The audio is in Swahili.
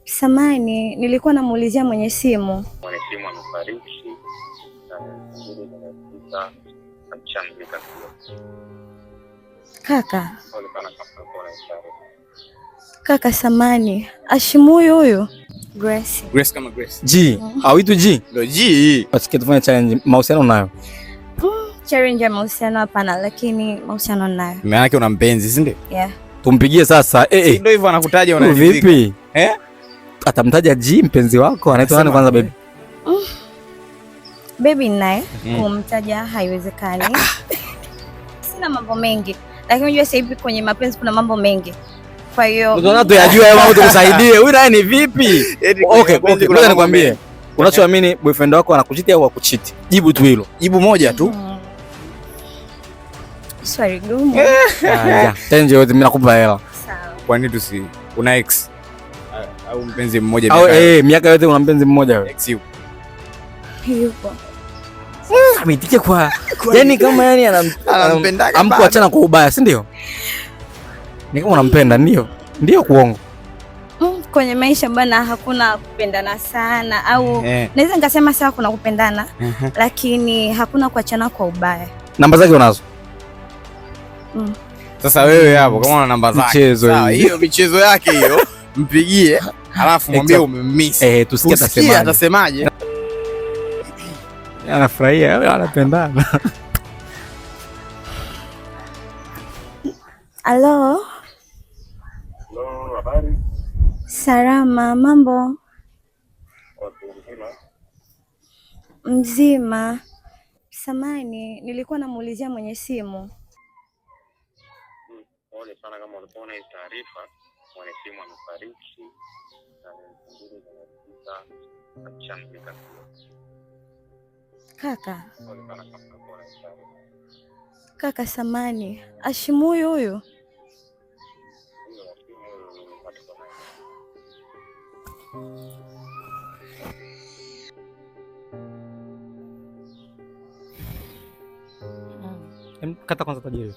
Samani, nilikuwa namuulizia mwenye simu. Mwenye simu amefariki na ameshamzika. Kaka samani, Ashimu huyu Grace. Grace kama Grace. G. Au itu G? Ndio G. Basi tufanye challenge. Mahusiano nayo? Challenge mahusiano hapana, lakini mahusiano nayo. Maana yake una mpenzi, si ndio? Yeah. Tumpigie sasa. Ndio hivyo anakutaja unaridhika. Vipi? Atamtaja G mpenzi wako? Anaitwa nani kwanza baby? Baby naye kumtaja haiwezekani. Sina mambo mengi. Lakini unajua sasa hivi kwenye mapenzi kuna mambo mengi. Kwa hiyo ndio watu yajua wewe mambo tukusaidie. Huyu naye ni vipi? Okay, ngoja nikwambie. Unachoamini boyfriend wako anakuchiti au hakuchiti? Jibu tu hilo. Jibu moja tu. Swali gumu. Tenje yote mimi nakupa hela. Sawa. Kwa nini tusi una ex? Au mpenzi mmoja miaka? Miaka yote una mpenzi mmoja wewe? Ex yupo. Ametike kwa yani kama yani anampenda amkuachana kwa ubaya, si ndio? Ni kama unampenda ndio? Ndio kuongo. Kwenye maisha bana hakuna kupendana sana au naweza nikasema sawa kuna kupendana lakini hakuna kuachana kwa ubaya. Namba zake unazo? Sasa wewe hapo kama una namba zake. Sawa, hiyo michezo yake hiyo mpigie alafu mwambie umemiss. Tusikie atasemaje. Anafurahia, anapendana. Hello. Hello, habari? Salama, mambo? Mzima. Samani, nilikuwa namuulizia mwenye simu. Pole sana kama ulikuwa una taarifa, mwenye simu amefariki na ameshamzika. Kaka samani, Ashimu huyu? Kata kwanza tajiri.